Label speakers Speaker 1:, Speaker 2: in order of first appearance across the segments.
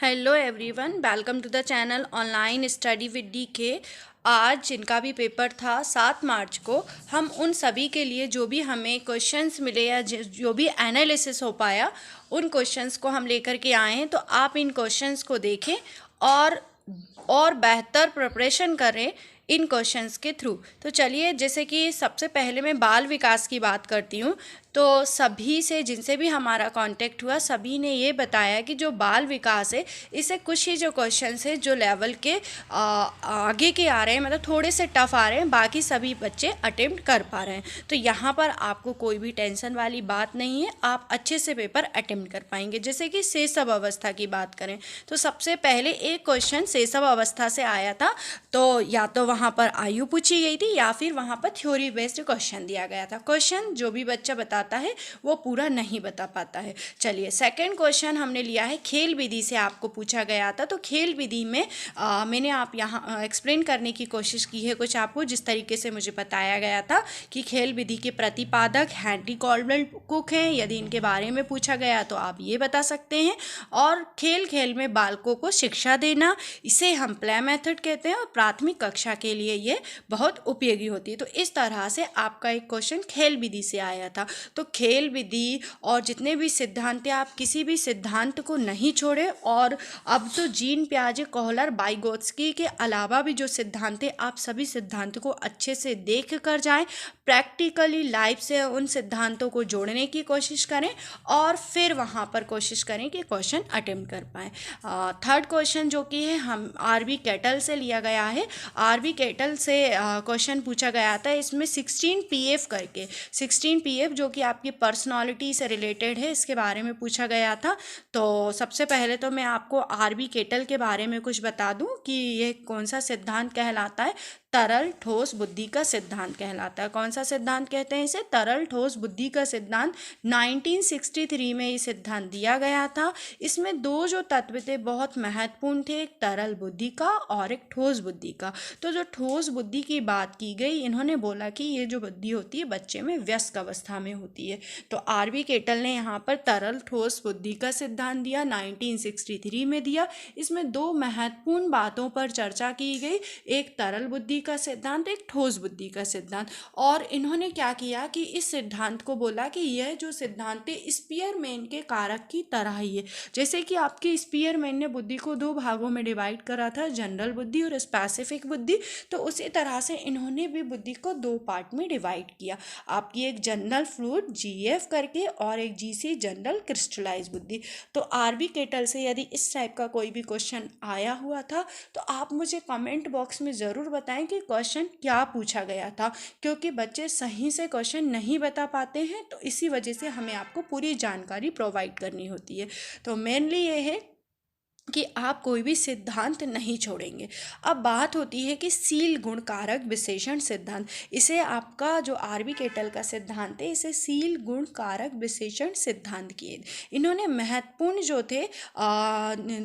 Speaker 1: Hello everyone, welcome to the channel online study with D K. आज जिनका भी paper था 7 मार्च को, हम उन सभी के लिए जो भी हमें क्वेश्चंस मिले या जो भी एनालिसिस हो पाया, उन क्वेश्चंस को हम लेकर के आए हैं। तो आप इन क्वेश्चंस को देखें और बेहतर प्रिपरेशन करें इन क्वेश्चंस के थ्रू। तो चलिए, जैसे कि सबसे पहले मैं बाल विकास की बात करती हूँ। तो सभी से जिनसे भी हमारा कांटेक्ट हुआ, सभी ने ये बताया कि जो बाल विकास है, इसे कुछ ही जो क्वेश्चंस है जो लेवल के आगे के आ रहे हैं, मतलब थोड़े से टफ आ रहे हैं, बाकी सभी बच्चे अटेम्प्ट कर पा रहे हैं। तो यहाँ पर आपको कोई भी टेंशन वाली बात नहीं है, आप अच्छे से पेपर अटेम्प्ट कर पाएंगे। जैसे कि शैशव अवस्था की बात करें तो सबसे पहले एक क्वेश्चन शैशव अवस्था से आया था। तो या तो वहाँ पर आयु पूछी गई थी या फिर वहाँ पर थ्योरी बेस्ड क्वेश्चन दिया गया था। क्वेश्चन जो भी बच्चा बताता है वो पूरा नहीं बता पाता है। चलिए, सेकंड क्वेश्चन हमने लिया है खेल विधि से, आपको पूछा गया था। तो खेल विधि में मैंने आप यहाँ एक्सप्लेन करने की कोशिश की है कुछ आपको, जिस तरीके से मुझे बताया गया था कि खेल विधि के प्रतिपादक हेनरी कॉल्डवेल कुक हैं। यदि इनके बारे में पूछा गया तो आप ये बता सकते हैं। और खेल खेल में बालकों को शिक्षा देना, इसे हम प्ले मेथड कहते हैं, और प्राथमिक कक्षा के लिए ये बहुत उपयोगी होती है। तो इस तरह से आपका एक क्वेश्चन खेल विधि से आया था। तो खेल विधि और जितने भी सिद्धांत हैं, आप किसी भी सिद्धांत को नहीं छोड़े। और अब तो जीन पियाजे, कोहलर, वाइगोत्स्की के अलावा भी जो सिद्धांत हैं, आप सभी सिद्धांत को अच्छे से देख कर जाएं, प्रैक्टिकली लाइफ से उन सिद्धांतों को जोड़ने की कोशिश करें और फिर वहाँ पर कोशिश करें कि क्वेश्चन अटेम्प्ट कर पाएँ। थर्ड क्वेश्चन जो कि है हम आरबी कैटल से लिया गया है। आरबी कैटल से क्वेश्चन पूछा गया था। इसमें 16 पीएफ करके 16 पीएफ जो कि आपकी पर्सनालिटी से रिलेटेड है, इसके बारे में पूछा गया था। तो सबसे पहले तो मैं आपको आरबी कैटल के बारे में कुछ बता दूं कि ये कौन सा सिद्धांत कहलाता है। तरल ठोस बुद्धि का सिद्धांत कहलाता है। कौन सा सिद्धांत कहते हैं इसे? तरल ठोस बुद्धि का सिद्धांत। 1963 में ये सिद्धांत दिया गया था। इसमें दो जो तत्व थे बहुत महत्वपूर्ण थे, एक तरल बुद्धि का और एक ठोस बुद्धि का। तो जो ठोस बुद्धि की बात की गई, इन्होंने बोला कि ये जो बुद्धि होती है बच्चे में वयस्क अवस्था में होती है। तो आरबी कैटल ने यहाँ पर तरल ठोस बुद्धि का सिद्धांत दिया, 1963 में दिया। इसमें दो महत्वपूर्ण बातों पर चर्चा की गई, एक तरल बुद्धि का सिद्धांत, एक ठोस बुद्धि का सिद्धांत। और इन्होंने क्या किया कि इस सिद्धांत को बोला कि यह जो सिद्धांत है स्पीयरमैन के कारक की तरह ही है। जैसे कि आपके स्पीयरमैन ने बुद्धि को दो भागों में डिवाइड करा था, जनरल बुद्धि और स्पेसिफिक बुद्धि, तो उसी तरह से इन्होंने भी बुद्धि को दो पार्ट में डिवाइड किया। आपकी एक जनरल फ्लूइड जीएफ करके और एक जीसी जनरल क्रिस्टलाइज बुद्धि। तो आरबी कैटल से यदि इस टाइप का कोई भी क्वेश्चन आया हुआ था तो आप मुझे कमेंट बॉक्स में ज़रूर बताएं कि क्वेश्चन क्या पूछा गया था, क्योंकि बच्चे सही से क्वेश्चन नहीं बता पाते हैं। तो इसी वजह से हमें आपको पूरी जानकारी प्रोवाइड करनी होती है। तो मेनली ये है कि आप कोई भी सिद्धांत नहीं छोड़ेंगे। अब बात होती है कि सील गुण कारक विशेषण सिद्धांत। इसे आपका जो आरबी कैटल का सिद्धांत है, इसे सील गुण कारक विशेषण सिद्धांत किए। इन्होंने महत्वपूर्ण जो थे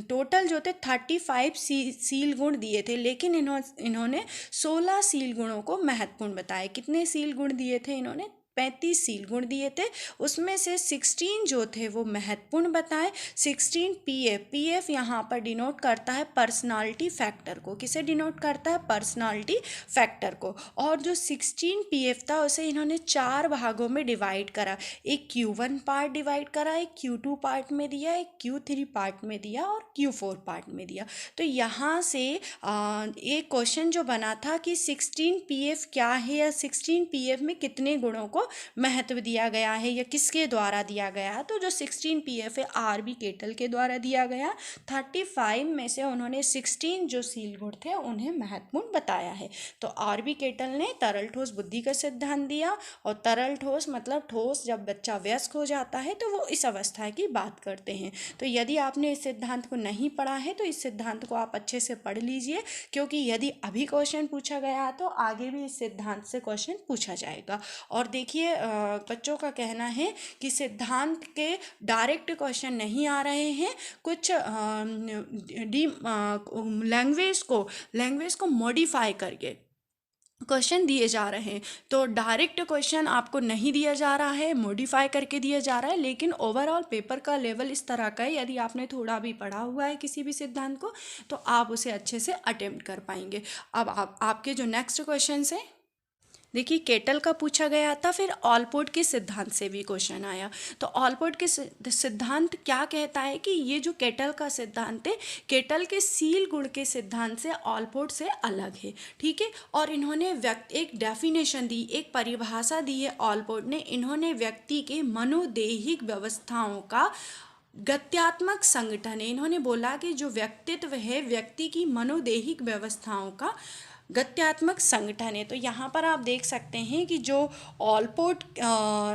Speaker 1: टोटल जो थे 35 सील गुण दिए थे, लेकिन इन्होंने 16 सील गुणों को महत्वपूर्ण बताया। कितने सील गुण दिए थे इन्होंने? 35 सील गुण दिए थे। उसमें से 16 जो थे वो महत्वपूर्ण बताए। 16 पीएफ यहाँ पर डिनोट करता है पर्सनालिटी फैक्टर को। किसे डिनोट करता है? पर्सनालिटी फैक्टर को। और जो 16 पीएफ था उसे इन्होंने 4 भागों में डिवाइड करा। एक Q1 पार्ट डिवाइड करा, एक Q2 पार्ट में दिया, एक Q3 पार्ट में दिया और Q4 पार्ट में दिया। तो यहाँ से एक क्वेश्चन जो बना था कि 16 पीएफ क्या है, या 16 पीएफ में कितने गुणों को महत्व दिया गया है या किसके द्वारा दिया गया है। तो जो 16 पीएफ है आरबी कैटल के द्वारा दिया गया। 35 में से उन्होंने 16 जो सील गुण थे उन्हें महत्वपूर्ण बताया है। तो आरबी कैटल ने तरल ठोस बुद्धि का सिद्धांत दिया। और तरल ठोस मतलब ठोस, जब बच्चा वयस्क हो जाता है तो वो इस अवस्था की बात करते हैं। तो यदि आपने इस सिद्धांत को नहीं पढ़ा है तो इस सिद्धांत को आप अच्छे से पढ़ लीजिए, क्योंकि यदि अभी क्वेश्चन पूछा गया तो आगे भी इस सिद्धांत से क्वेश्चन पूछा जाएगा। और देखिए, बच्चों का कहना है कि सिद्धांत के डायरेक्ट क्वेश्चन नहीं आ रहे हैं, कुछ लैंग्वेज को मॉडिफाई करके क्वेश्चन दिए जा रहे हैं। तो डायरेक्ट क्वेश्चन आपको नहीं दिया जा रहा है, मॉडिफाई करके दिया जा रहा है, लेकिन ओवरऑल पेपर का लेवल इस तरह का है, यदि आपने थोड़ा भी पढ़ा हुआ है किसी भी सिद्धांत को तो आप उसे अच्छे से अटेम्प्ट कर पाएंगे। अब आपके जो नेक्स्ट क्वेश्चन है, देखिए केटल का पूछा गया था, फिर ऑलपोर्ट के सिद्धांत से भी क्वेश्चन आया। तो ऑलपोर्ट के सिद्धांत क्या कहता है कि ये जो केटल का सिद्धांत है, केटल के सील गुण के सिद्धांत से ऑलपोर्ट से अलग है, ठीक है। और इन्होंने एक डेफिनेशन दी, एक परिभाषा दी है ऑलपोर्ट ने। इन्होंने व्यक्ति के मनोदैहिक व्यवस्थाओं का गत्यात्मक संगठन है। इन्होंने बोला कि जो व्यक्तित्व है, व्यक्ति की मनोदैहिक व्यवस्थाओं का गत्यात्मक संगठन है। तो यहाँ पर आप देख सकते हैं कि जो ऑलपोर्ट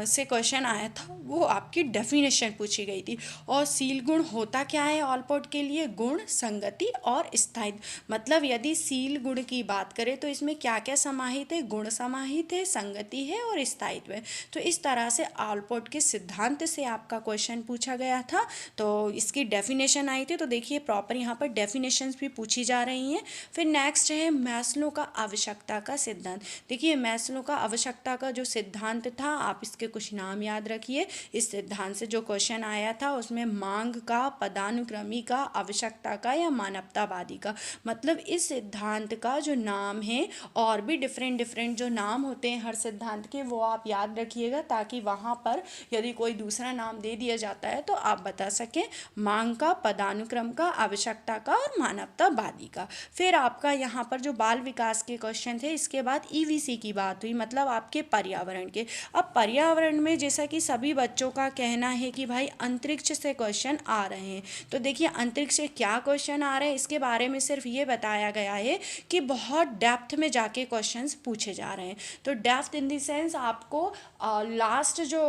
Speaker 1: से क्वेश्चन आया था वो आपकी डेफिनेशन पूछी गई थी। और सील गुण होता क्या है ऑलपोर्ट के लिए? गुण, संगति और स्थायित्व। मतलब यदि सील गुण की बात करें तो इसमें क्या क्या समाहित है? गुण समाहित है, संगति है और स्थायित्व है। तो इस तरह से ऑलपोर्ट के सिद्धांत से आपका क्वेश्चन पूछा गया था। तो इसकी डेफिनेशन आई थी। तो देखिए प्रॉपर यहाँ पर डेफिनेशंस भी पूछी जा रही हैं। फिर नेक्स्ट है मैस्लो का आवश्यकता का सिद्धांत। देखिए मैस्लो का आवश्यकता का जो सिद्धांत था, आप इसके कुछ नाम याद रखिए। इस सिद्धांत से जो क्वेश्चन आया था उसमें मांग का, पदानुक्रमी का, आवश्यकता का या मानवतावादी का, मतलब इस सिद्धांत का जो नाम है, और भी डिफरेंट जो नाम होते हैं हर सिद्धांत के, वो आप याद रखिएगा, ताकि वहाँ पर यदि कोई दूसरा नाम दे दिया जाता है तो आप बता सकें। मांग का, पदानुक्रम का, आवश्यकता का और मानवतावादी का। फिर आपका यहाँ पर जो बाल विकास के क्वेश्चन थे, इसके बाद ईवीसी की बात हुई, मतलब आपके पर्यावरण के। अब पर्यावरण में जैसा कि सभी बच्चों का कहना है कि भाई अंतरिक्ष से क्वेश्चन आ रहे हैं। तो देखिए अंतरिक्ष से क्या क्वेश्चन आ रहे हैं, इसके बारे में सिर्फ ये बताया गया है कि बहुत डेप्थ में जाके क्वेश्चंस पूछे जा रहे हैं। तो डेप्थ इन द सेंस आपको लास्ट जो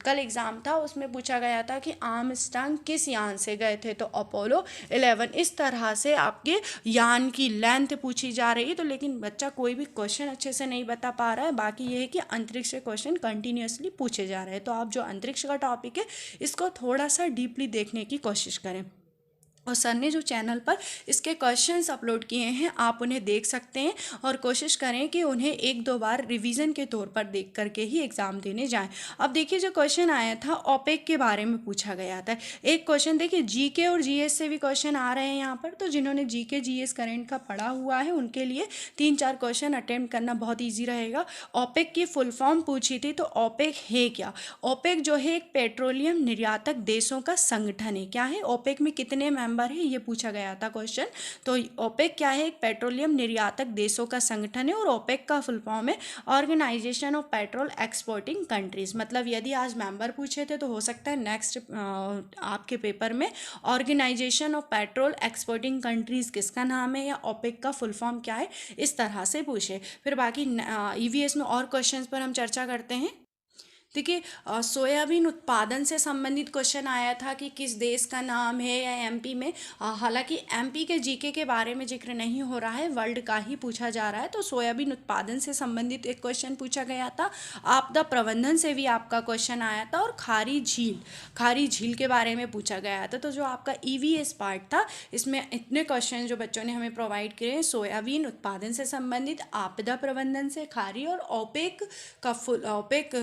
Speaker 1: कल एग्ज़ाम था उसमें पूछा गया था कि आर्मस्ट्रांग किस यान से गए थे, तो अपोलो 11। इस तरह से आपके यान की लेंथ पूछी जा रही है। तो लेकिन बच्चा कोई भी क्वेश्चन अच्छे से नहीं बता पा रहा है। बाकी ये है कि अंतरिक्ष से क्वेश्चन कंटिन्यूसली पूछे जा रहे हैं। तो आप जो अंतरिक्ष का टॉपिक है इसको थोड़ा सा डीपली देखने की कोशिश करें। और सर ने जो चैनल पर इसके क्वेश्चंस अपलोड किए हैं आप उन्हें देख सकते हैं, और कोशिश करें कि उन्हें 1-2 बार रिवीजन के तौर पर देख करके ही एग्ज़ाम देने जाएं। अब देखिए जो क्वेश्चन आया था ओपेक के बारे में पूछा गया था। एक क्वेश्चन देखिए जीके और जीएस से भी क्वेश्चन आ रहे हैं यहाँ पर। तो जिन्होंने जीके जीएस करंट का पढ़ा हुआ है उनके लिए 3-4 क्वेश्चन अटेम्प्ट करना बहुत ईजी रहेगा। ओपेक की फुल फॉर्म पूछी थी। तो ओपेक है क्या? ओपेक जो है एक पेट्रोलियम निर्यातक देशों का संगठन है। क्या है? ओपेक में कितने मेंबर है ये पूछा गया था क्वेश्चन। तो ओपेक क्या है? एक पेट्रोलियम निर्यातक देशों का संगठन है। और ओपेक का फुल फॉर्म है organisation of petrol exporting countries. मतलब यदि आज मेंबर पूछे थे तो हो सकता है नेक्स्ट आपके पेपर में organisation of petrol exporting countries किसका नाम है, या ओपेक का फुल फॉर्म क्या है, इस तरह से पूछे। फिर बाकी ईवीएस में और क्वेश्चंस पर हम चर्चा करते हैं। देखिए सोयाबीन उत्पादन से संबंधित क्वेश्चन आया था कि किस देश का नाम है, या एमपी में। हालांकि एमपी के जीके के बारे में जिक्र नहीं हो रहा है, वर्ल्ड का ही पूछा जा रहा है। तो सोयाबीन उत्पादन से संबंधित एक क्वेश्चन पूछा गया था। आपदा प्रबंधन से भी आपका क्वेश्चन आया था। और खारी झील के बारे में पूछा गया था। तो जो आपका ईवीएस पार्ट था इसमें इतने क्वेश्चन जो बच्चों ने हमें प्रोवाइड किए हैं, सोयाबीन उत्पादन से संबंधित, आपदा प्रबंधन से, खारी, और ओपेक का ओपेक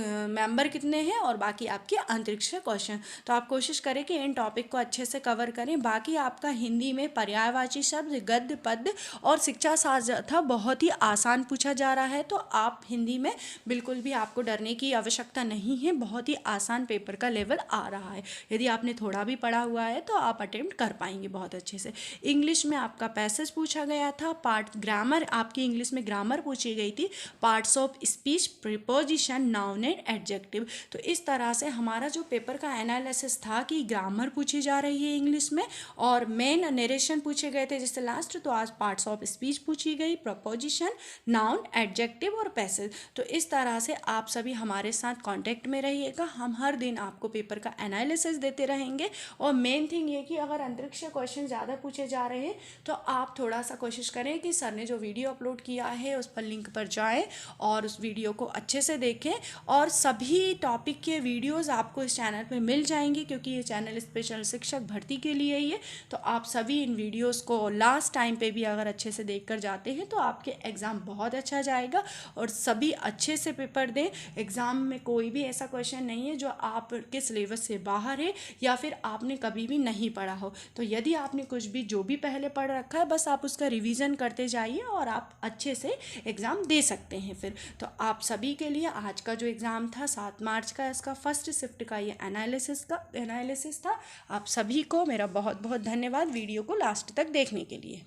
Speaker 1: नंबर कितने हैं, और बाकी आपके अंतरिक्ष क्वेश्चन। तो आप कोशिश करें कि इन टॉपिक को अच्छे से कवर करें। बाकी आपका हिंदी में पर्यायवाची शब्द, गद्य, पद्य और शिक्षा शास्त्र था बहुत ही आसान पूछा जा रहा है। तो आप हिंदी में बिल्कुल भी आपको डरने की आवश्यकता नहीं है, बहुत ही आसान पेपर का लेवल आ रहा है। यदि आपने थोड़ा भी पढ़ा हुआ है तो आप अटेम्प्ट कर पाएंगे बहुत अच्छे से। इंग्लिश में आपका पैसेज पूछा गया था। पार्ट ग्रामर, आपकी इंग्लिश में ग्रामर पूछी गई थी। Parts of speech, preposition, noun and adjective. तो इस तरह से हमारा जो पेपर का एनालिसिस था कि ग्रामर पूछी जा रही है इंग्लिश में, और मेन नरेशन पूछे गए थे जिससे लास्ट। तो आज पार्ट्स ऑफ स्पीच पूछी गई, प्रपोजिशन, नाउन, एडजेक्टिव और पैसेज। तो इस तरह से आप सभी हमारे साथ कांटेक्ट में रहिएगा। हम हर दिन आपको पेपर का एनालिसिस देते रहेंगे। और मेन थिंग ये कि अगर अंतरिक्ष क्वेश्चन ज़्यादा पूछे जा रहे हैं तो आप थोड़ा सा कोशिश करें कि सर ने जो वीडियो अपलोड किया है उस पर लिंक पर जाएं और उस वीडियो को अच्छे से देखें। और सभी सभी टॉपिक के वीडियोस आपको इस चैनल पे मिल जाएंगे, क्योंकि ये चैनल स्पेशल शिक्षक भर्ती के लिए ही है। तो आप सभी इन वीडियोस को लास्ट टाइम पे भी अगर अच्छे से देख कर जाते हैं तो आपके एग्ज़ाम बहुत अच्छा जाएगा और सभी अच्छे से पेपर दें। एग्ज़ाम में कोई भी ऐसा क्वेश्चन नहीं है जो आपके सिलेबस से बाहर है या फिर आपने कभी भी नहीं पढ़ा हो। तो यदि आपने कुछ भी जो भी पहले पढ़ रखा है बस आप उसका रिवीजन करते जाइए और आप अच्छे से एग्ज़ाम दे सकते हैं फिर। तो आप सभी के लिए आज का जो एग्ज़ाम था 7 मार्च का, इसका फर्स्ट शिफ्ट का ये एनालिसिस था। आप सभी को मेरा बहुत बहुत धन्यवाद वीडियो को लास्ट तक देखने के लिए।